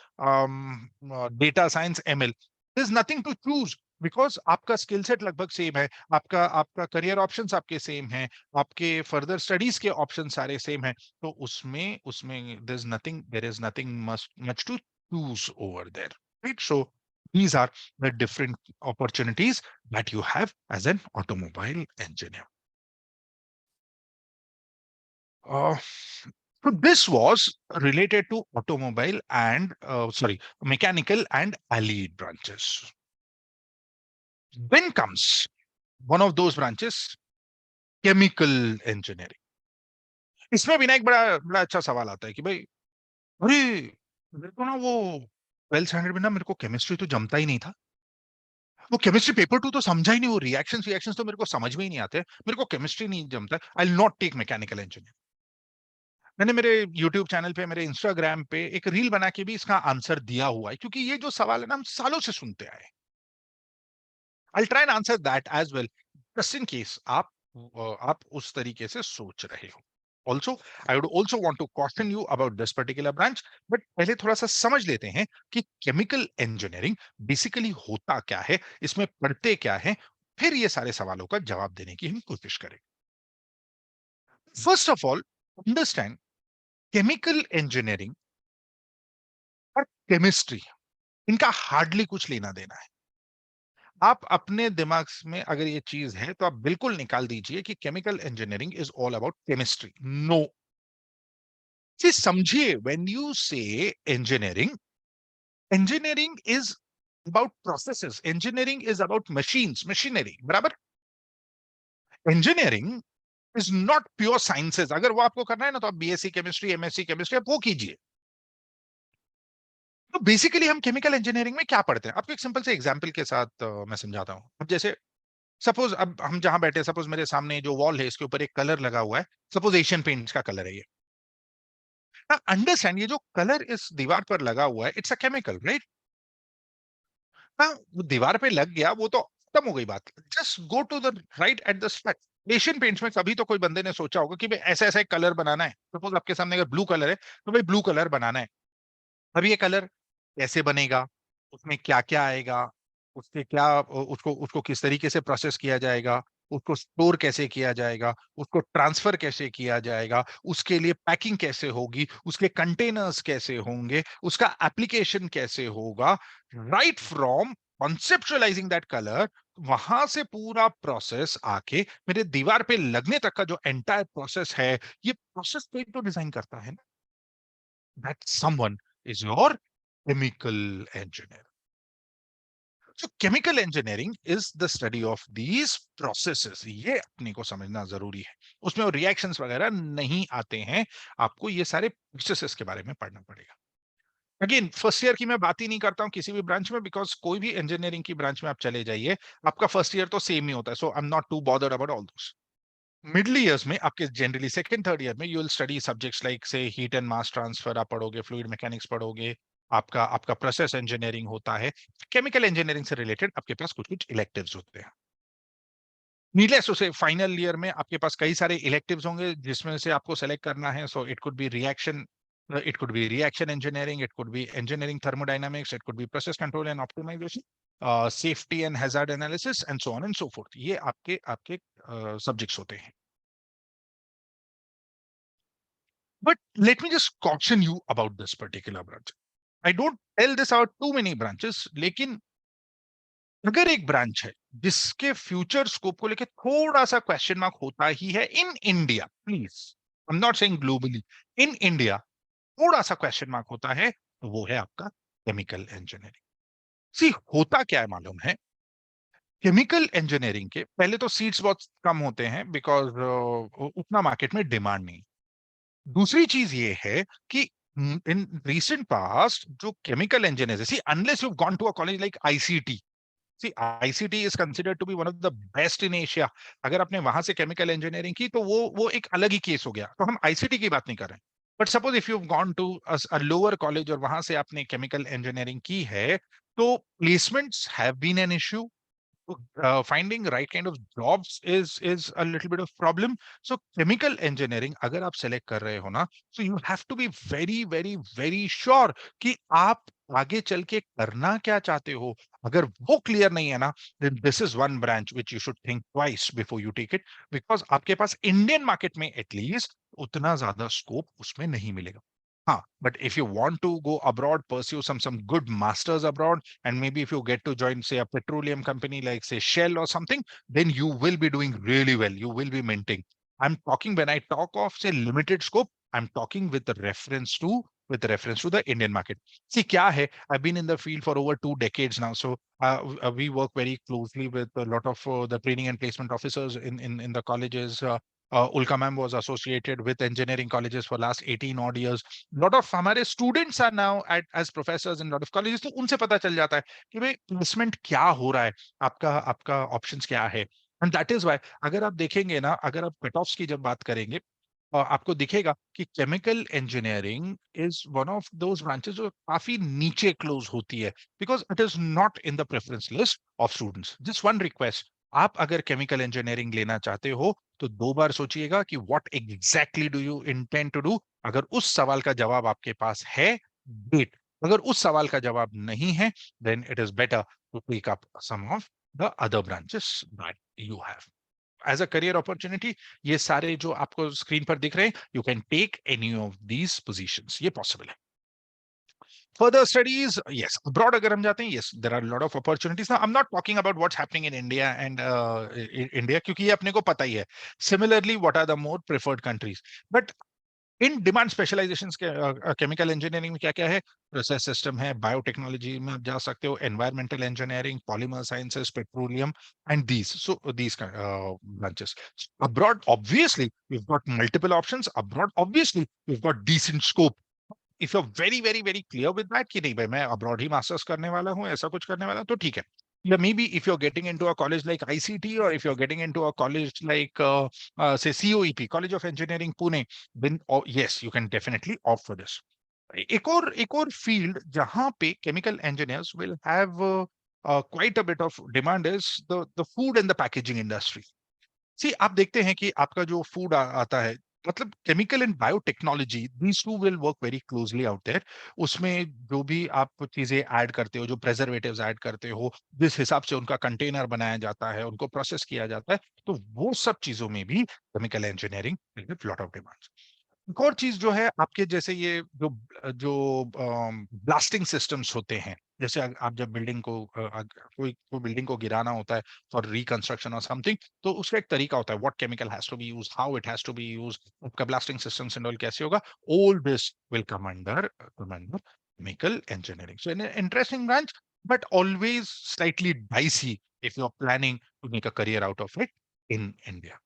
A: data science, ML. There is nothing to choose because आपका skill set लगभग same है, आपका आपका करियर ऑप्शंस आपके सेम हैं, आपके फर्दर स्टडीज के ऑप्शन सारे सेम हैं। तो उसमें उसमें there is nothing much to choose over there, right? So these are the different opportunities that you have as an automobile engineer. uh, so this was related to automobile and sorry, mechanical and allied branches. Then comes one of those branches, chemical engineering. इसमें भी ना एक बड़ा बड़ा अच्छा सवाल आता है कि भाई, अरे मेरे को ना वो 12th स्टैंडर्ड में ना मेरे को केमिस्ट्री तो जमता ही नहीं था। वो केमिस्ट्री पेपर टू तो समझा ही नहीं, वो रिएक्शंस रिएक्शंस तो मेरे को समझ में ही नहीं आते, मेरे को केमिस्ट्री नहीं जमता, I will not take mechanical engineer. मैंने मेरे यूट्यूब चैनल पे, मेरे इंस्टाग्राम पे एक रील बना के भी इसका आंसर दिया हुआ है, क्योंकि ये जो सवाल है ना हम सालों से सुनते आए। I try and answer that as well, just in case आप उस तरीके से सोच रहे हो। Also, I would also want to caution you about this particular branch, but पहले थोड़ा सा समझ लेते हैं कि केमिकल इंजीनियरिंग बेसिकली होता क्या है, इसमें पढ़ते क्या है, फिर ये सारे सवालों का जवाब देने की हम कोशिश करें। First of all, understand chemical engineering और केमिस्ट्री, इनका हार्डली कुछ लेना देना है। आप अपने दिमाग में अगर ये चीज है तो आप बिल्कुल निकाल दीजिए कि chemical engineering is all about chemistry. No, समझिए, when you say engineering, engineering is about processes, engineering is about machines, machinery, बराबर। engineering is not pure sciences। अगर वो आपको करना है ना तो आप बीएससी केमिस्ट्री, एमएससी केमिस्ट्री आप वो कीजिए। तो बेसिकली हम केमिकल इंजीनियरिंग में क्या पढ़ते हैं, आपको एक सिंपल से एग्जांपल के साथ मैं समझाता हूं। अब जैसे सपोज, अब हम जहां बैठे, सपोज मेरे सामने जो वॉल है इसके ऊपर एक कलर लगा हुआ है, सपोज एशियन पेंट्स का कलर है ये। अंडरस्टैंड, ये जो कलर इस दीवार पर लगा हुआ है, इट्स अ केमिकल, राइट? हाँ, वो दीवार पे लग गया, वो तो खत्म हो गई बात। Just go to the right at the spec. Asian Paints में कभी तो कोई बंदे ने सोचा होगा कि भाई ऐसा ऐसा एक कलर बनाना है। सपोज आपके सामने अगर ब्लू कलर है तो भाई ब्लू कलर बनाना है। अब ये कलर कैसे बनेगा, उसमें क्या क्या आएगा, उसके क्या उसको उसको किस तरीके से प्रोसेस किया जाएगा, उसको स्टोर कैसे किया जाएगा, उसको ट्रांसफर कैसे किया जाएगा, उसके लिए पैकिंग कैसे होगी, उसके कंटेनर्स कैसे होंगे, उसका एप्लीकेशन कैसे होगा, राइट फ्रॉम कॉन्सेप्चुअलाइजिंग दैट कलर, वहां से पूरा प्रोसेस आके मेरे दीवार पे लगने तक का जो एंटायर प्रोसेस है, ये प्रोसेस कोई तो डिजाइन करता है ना। That someone is your chemical engineer. So chemical engineering is the study of these processes. ये अपने को समझना जरूरी है, उसमें रिएक्शंस वगैरह नहीं आते हैं, आपको ये सारे प्रोसेसेस के बारे में पढ़ना पड़ेगा। अगेन फर्स्ट ईयर की मैं बात ही नहीं करता हूं किसी भी ब्रांच में, बिकॉज कोई भी इंजीनियरिंग की ब्रांच में आप चले जाइए, आपका फर्स्ट ईयर तो सेम ही होता है। So I am not too bothered about all those. Middle years में आपके जनरली सेकंड थर्ड ईयर में you will study subjects like say heat and mass transfer आप पढ़ोगे, फ्लूइड मैकेनिक्स पढ़ोगे, आपका आपका प्रोसेस इंजीनियरिंग होता है, केमिकल इंजीनियरिंग से रिलेटेड आपके पास कुछ कुछ इलेक्टिव्स होते हैं। नीडलेस टू से फाइनल ईयर में आपके पास कई सारे इलेक्टिव्स होंगे जिसमें से आपको सेलेक्ट करना है। So it could be reaction, it could be reaction engineering, it could be engineering thermodynamics, it could be process control and optimization, safety and hazard analysis, and so on and so forth. ये आपके आपके subjects होते हैं. But let me just caution you about this particular branch. I don't tell this out too many branches, लेकिन अगर एक branch है जिसके फ्यूचर स्कोप को लेकर थोड़ा सा क्वेश्चन मार्क होता ही है in India, please, I am not saying globally, in India थोड़ा सा क्वेश्चन मार्क होता है, तो वो है आपका केमिकल इंजीनियरिंग। सी होता क्या है मालूम है, केमिकल इंजीनियरिंग के पहले तो सीट्स बहुत कम होते हैं बिकॉज उतना मार्केट में डिमांड नहीं। दूसरी चीज ये है कि इन रीसेंट पास्ट जो chemical engineers, see unless you gone to a college like ICT, see ICT is considered to be one of the best in Asia. अगर आपने वहां से केमिकल इंजीनियरिंग की तो वो एक अलग ही केस हो गया, तो हम आईसीटी की बात नहीं कर रहे हैं। But suppose if you gone to a lower college और वहां से आपने केमिकल इंजीनियरिंग की है, तो placements have been an issue, finding right kind of jobs is a little bit of problem. So chemical engineering अगर आप select कर रहे हो ना, so you have to be very very very sure कि आप आगे चल के करना क्या चाहते हो। अगर वो क्लियर नहीं है ना, then this is one branch which you should think twice before you take it, because आपके पास इंडियन मार्केट में एटलीस्ट उतना ज्यादा स्कोप उसमें नहीं मिलेगा। हाँ, but if you want to go abroad, pursue some good masters abroad, and maybe if you get to join, say, a petroleum company like, say, Shell or something, then you will be doing really well. You will be minting. I'm talking when I talk of, say, limited scope, I'm talking with reference to the Indian market. See, kya hai? I've been in the field for over 2 decades now, so we work very closely with a lot of the training and placement officers in the colleges. Ulka ma'am was associated with engineering colleges for last 18 odd years. Lot of हमारे students are now as professors in lot of colleges, तो उनसे पता चल जाता है कि भाई placement क्या हो रहा है, आपका आपका ऑप्शंस क्या है। एंड दैट इज व्हाई अगर आप देखेंगे ना, अगर आप कट ऑफ्स की जब बात करेंगे, आपको दिखेगा कि chemical engineering is one of those branches जो काफी नीचे क्लोज होती है, because it is not in the preference list of students. Just one request, आप अगर केमिकल इंजीनियरिंग लेना चाहते हो तो 2 बार सोचिएगा कि what exactly do you intend to do. अगर उस सवाल का जवाब आपके पास है, ग्रेट। अगर उस सवाल का जवाब नहीं है, then it is better to take up some of the other branches that you have as a career opportunity. ये सारे जो आपको स्क्रीन पर दिख रहे हैं, you can take any of these positions, ये पॉसिबल है। Further studies, yes. Abroad अगर हम जाते हैं, yes, there are a lot of opportunities. Now, I'm not talking about what's happening in India and India, क्योंकि ये अपने को पता ही है. Similarly, what are the more preferred countries? But in demand specialisations के केमिकल इंजीनियरिंग में क्या क्या है, प्रोसेस सिस्टम है, बायोटेक्नोलॉजी में आप जा सकते हो, environmental engineering, polymer sciences, petroleum, and these branches. Abroad obviously we have got multiple options, abroad obviously we have got decent scope. If you are very very very clear with that कि नहीं भाई मैं abroad ही masters करने वाला हूँ, ऐसा कुछ करने वाला हूं, तो ठीक है। Yeah, maybe if you're getting into a college like ICT, or if you're getting into a college like say COEP, College of Engineering Pune, then yes, you can definitely opt for this. एक और field जहां पे chemical engineers will have quite a bit of demand is the food and the packaging industry. See आप देखते हैं कि आपका जो फूड आता है, मतलब chemical and biotechnology, these two will work very closely out there. उसमें जो भी आप चीजें ऐड करते हो, जो प्रेजर्वेटिव्स ऐड करते हो, जिस हिसाब से उनका कंटेनर बनाया जाता है, उनको प्रोसेस किया जाता है, तो वो सब चीजों में भी chemical engineering lot of demands. एक और चीज जो है आपके, जैसे ये जो जो ब्लास्टिंग सिस्टम्स होते हैं, जैसे आप जब बिल्डिंग को कोई बिल्डिंग को गिराना होता है फॉर रिकंस्ट्रक्शन और समथिंग, तो उसका एक तरीका होता है, what chemical has to be use, how it has to be use, आपका ब्लास्टिंग सिस्टम्स एंड ऑल कैसे होगा, all this will come under chemical engineering. So in interesting branch, but always slightly dicey if you're planning to make a career out of it in India.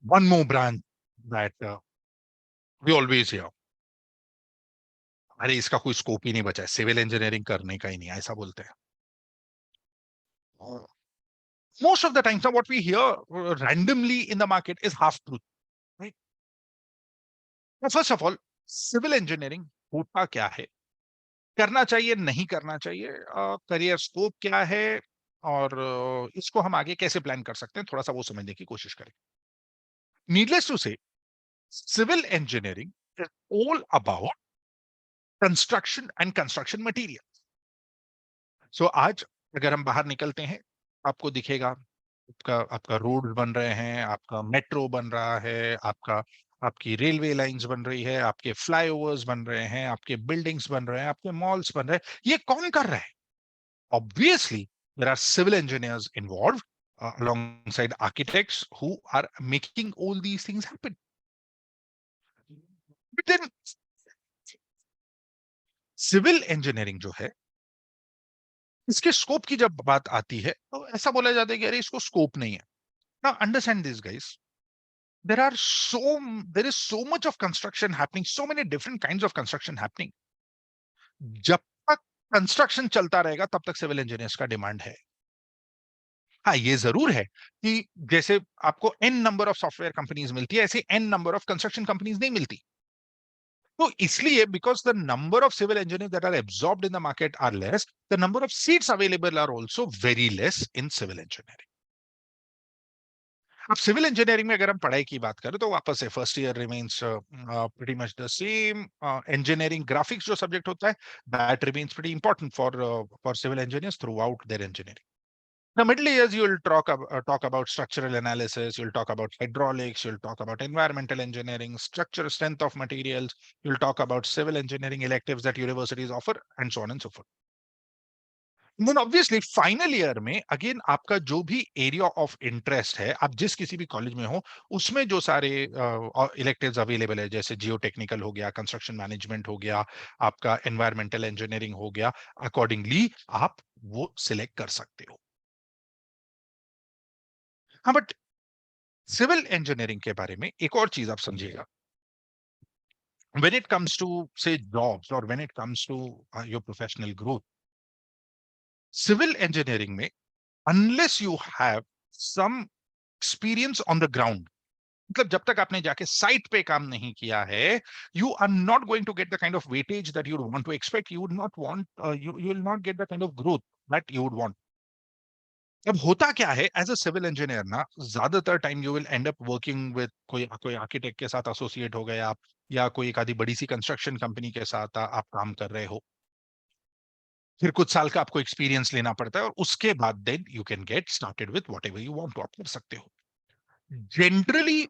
A: One more branch that we always hear, अरे इसका कोई scope ही नहीं बचा है, civil engineering करने का ही नहीं, ऐसा बोलते हैं। Most of the time, so what we hear randomly in the market is half truth, right? Now, first of all, civil engineering होता क्या है, करना चाहिए नहीं करना चाहिए, करियर स्कोप क्या है, और इसको हम आगे कैसे प्लान कर सकते हैं, थोड़ा सा वो समझने की कोशिश करें. Needless to say, civil engineering is all about construction and construction material. So आज अगर हम बाहर निकलते हैं, आपको दिखेगा आपका आपका रोड बन रहे हैं, आपका मेट्रो बन रहा है, आपका आपकी रेलवे लाइंस बन रही है, आपके फ्लाईओवर्स बन रहे हैं, आपके बिल्डिंग्स बन रहे हैं, आपके मॉल्स बन रहे हैं. ये कौन कर रहा है? Obviously there are civil engineers involved, alongside architects who are making all these things happen. But then civil engineering जो है, इसके स्कोप की जब बात आती है तो ऐसा बोला जाता है कि अरे इसको स्कोप नहीं है. Now understand this, guys. There are so there is so much of construction happening, so many different kinds of construction happening. जब तक कंस्ट्रक्शन चलता रहेगा तब तक सिविल इंजीनियर्स का डिमांड है. हाँ, ये जरूर है कि जैसे आपको n number of software companies मिलती है, ऐसे n number of construction companies नहीं मिलती. तो इसलिए because the number of civil engineer that are absorbed in the market are less, the number of seats available are also very less in civil engineering. अब civil engineering में अगर हम पढ़ाई की बात करें तो वापस से first year remains pretty much the same. Engineering graphics जो सब्जेक्ट होता है, that remains pretty important for civil engineers throughout their engineering. The middle years, you'll talk about structural analysis, you'll talk about hydraulics, you'll talk about environmental engineering, structure, strength of materials, you'll talk about civil engineering electives that universities offer, and so on and so forth. Then obviously final year में again आपका जो भी area of interest है, आप जिस किसी भी college में हो, उसमें जो सारे electives available है, जैसे geotechnical हो गया, construction management हो गया, आपका environmental engineering हो गया, accordingly आप वो select कर सकते हो. हाँ, बट सिविल इंजीनियरिंग के बारे में एक और चीज आप समझिएगा. When it comes to say jobs or when it comes to your professional growth, civil engineering में unless you have some experience on the ground, मतलब जब तक आपने जाके साइट पे काम नहीं किया है, you are not going to get the kind of weightage that you would want to expect. You would not want you will not get the kind of growth that you would want. अब होता क्या है, as अ civil engineer ना, ज्यादातर time you will and up working with कोई कोई architect के साथ एसोसिएट हो गए आप, या कोई एक आधी बड़ी सी कंस्ट्रक्शन कंपनी के साथ आप काम कर रहे हो. फिर कुछ साल का आपको एक्सपीरियंस लेना पड़ता है और उसके बाद then you can get started with whatever you want, तो आप कर सकते हो. Generally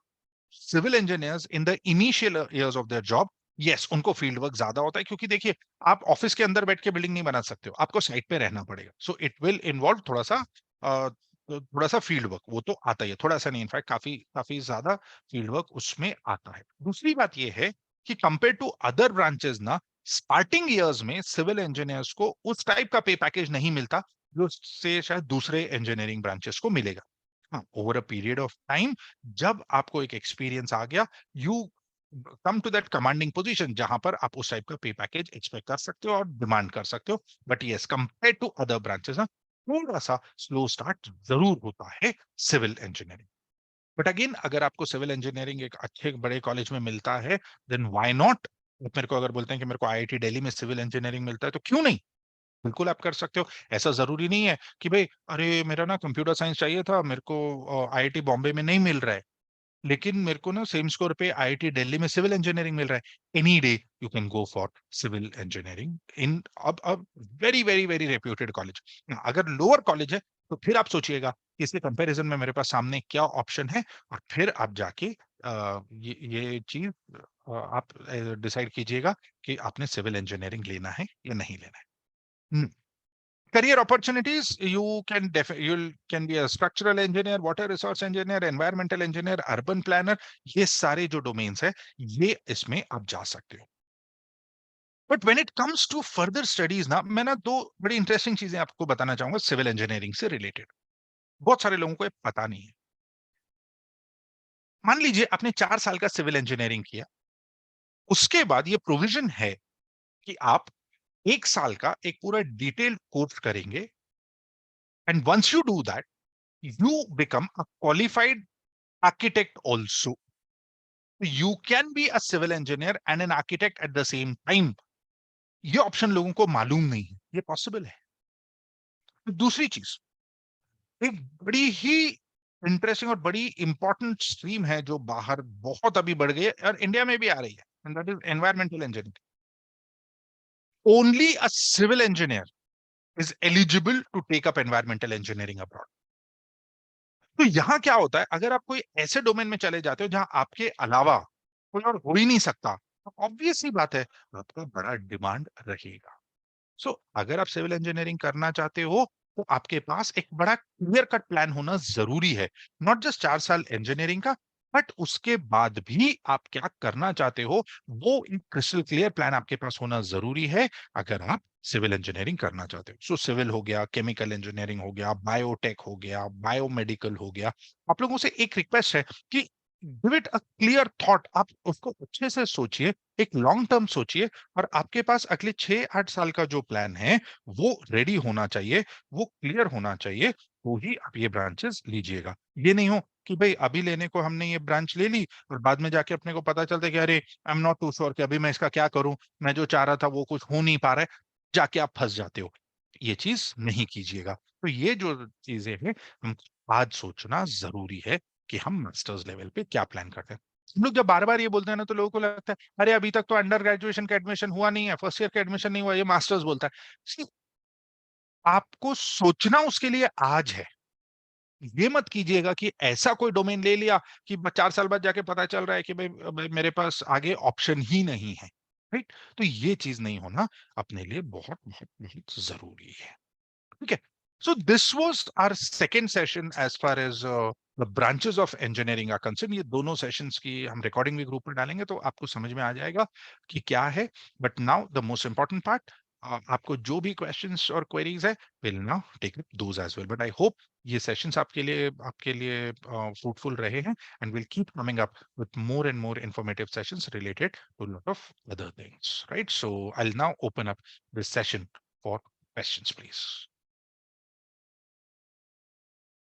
A: civil engineers in the initial years of their job, yes उनको फील्ड वर्क ज्यादा होता है, क्योंकि देखिए आप ऑफिस के अंदर बैठ के बिल्डिंग नहीं बना सकते हो, आपको साइट पे रहना पड़ेगा. सो इट विल इन्वॉल्व थोड़ा सा फील्ड वर्क, वो तो आता ही है, थोड़ा सा नहीं, इनफैक्ट काफी काफी ज्यादा फील्ड वर्क उसमें आता है. दूसरी बात ये है कि कंपेयर टू अदर ब्रांचेस ना, स्टार्टिंग ईयर्स में सिविल इंजीनियर्स को उस टाइप का पे पैकेज नहीं मिलता जो से शायद दूसरे इंजीनियरिंग ब्रांचेस को मिलेगा. हाँ, over a period of time जब आपको एक एक्सपीरियंस आ गया, you come to that commanding position जहां पर आप उस टाइप का पे पैकेज एक्सपेक्ट कर सकते हो और डिमांड कर सकते हो. But yes, compare to other branches ना, थोड़ा सा स्लो स्टार्ट जरूर होता है सिविल इंजीनियरिंग. बट अगेन अगर आपको सिविल इंजीनियरिंग एक अच्छे बड़े कॉलेज में मिलता है, देन व्हाई नॉट. मेरे को अगर बोलते हैं कि मेरे को आईआईटी दिल्ली में सिविल इंजीनियरिंग मिलता है, तो क्यों नहीं, बिल्कुल आप कर सकते हो. ऐसा जरूरी नहीं है कि भाई अरे मेरा ना कंप्यूटर साइंस चाहिए था, मेरे को आईआईटी बॉम्बे में नहीं मिल रहा है, लेकिन मेरे को ना सेम स्कोर पे आईआईटी दिल्ली में सिविल इंजीनियरिंग मिल रहा है. Any day you can go for civil engineering in a very very very reputed college. अगर लोअर कॉलेज है तो फिर आप सोचिएगा कि इसके कंपैरिजन में मेरे पास सामने क्या ऑप्शन है, और फिर आप जाके ये चीज आप डिसाइड कीजिएगा कि आपने सिविल इंजीनियरिंग लेना है या नहीं लेना है. हम्म. Career opportunities, you can be a structural engineer, water resource engineer, environmental engineer, urban planner. ये सारे जो डोमेन्स है, ये इसमें आप जा सकते हो. But when it comes to further studies ना, मैं ना दो बड़ी इंटरेस्टिंग चीजें आपको बताना चाहूंगा सिविल इंजीनियरिंग से रिलेटेड. बहुत सारे लोगों को ये पता नहीं है. मान लीजिए आपने 4 साल का सिविल इंजीनियरिंग किया, उसके बाद ये प्रोविजन है कि आप 1 साल का एक पूरा डिटेल्ड कोर्स करेंगे, and once you do that, you become a qualified architect also. You can be a civil engineer and an architect at the same time. ये ऑप्शन लोगों को मालूम नहीं है, ये पॉसिबल है। दूसरी चीज, एक बड़ी ही इंटरेस्टिंग और बड़ी इंपॉर्टेंट स्ट्रीम है जो बाहर बहुत अभी बढ़ गई है और इंडिया में भी आ रही है, and that is environmental engineering. Only a civil engineer is eligible to take up environmental engineering abroad. तो यहां क्या होता है, अगर आप कोई ऐसे डोमेन में चले जाते हो जहां आपके अलावा कोई और हो ही नहीं सकता, तो ऑब्वियस सी बात है आपका बड़ा डिमांड रहेगा। सो अगर आप सिविल इंजीनियरिंग करना चाहते हो तो आपके पास एक बड़ा क्लियर कट प्लान होना जरूरी है। नॉट जस्ट 4 साल इंजीनियरिंग का, बट उसके बाद भी आप क्या करना चाहते हो, वो एक क्रिस्टल क्लियर प्लान आपके पास होना जरूरी है अगर आप सिविल इंजीनियरिंग करना चाहते हो। सो सिविल हो गया, केमिकल इंजीनियरिंग हो गया, बायोटेक हो गया, बायोमेडिकल हो गया। आप लोगों से एक रिक्वेस्ट है कि give it a clear thought, आप उसको अच्छे से सोचिए, एक लॉन्ग टर्म सोचिए, और आपके पास अगले 6-8 साल का जो प्लान है वो रेडी होना चाहिए, वो क्लियर होना चाहिए, तो ही आप ये ब्रांचेस लीजिएगा। ये नहीं हो कि भाई अभी लेने को हमने ये ब्रांच ले ली और बाद में जाके अपने को पता चलता है कि अरे I am not too sure कि अभी मैं इसका क्या करूं, मैं जो चाह रहा था वो कुछ हो नहीं पा रहा है, जाके आप फंस जाते हो। ये चीज नहीं कीजिएगा। तो ये जो चीजें हैं, हम आज सोचना जरूरी है कि हम मास्टर्स लेवल पे क्या प्लान करते हैं। हम लोग जब बार बार ये बोलते हैं ना तो लोगों को लगता है अरे अभी तक तो अंडर ग्रेजुएशन का एडमिशन हुआ नहीं है, फर्स्ट ईयर का एडमिशन नहीं हुआ, ये मास्टर्स बोलता है। See, आपको सोचना उसके लिए आज है। ये मत कीजिएगा कि ऐसा कोई डोमेन ले लिया कि 4 साल बाद जाके पता चल रहा है कि भाई भाई मेरे पास आगे ऑप्शन ही नहीं है। राइट, तो ये चीज नहीं होना अपने लिए बहुत बहुत बहुत जरूरी है। Okay. So this was our second session as far as the branches of engineering are concerned. ये दोनों सेशंस की हम रिकॉर्डिंग भी ग्रुप में डालेंगे तो आपको समझ में आ जाएगा कि क्या है। But now the most important part, आपको जो भी क्वेश्चंस और क्वेरीज है, will now take up those as well. But I hope ये सेशंस आपके लिए फ्रूटफुल रहे हैं, and will keep coming up with more and more informative sessions related to a lot of other things, right? So I'll now open up this session for questions, please.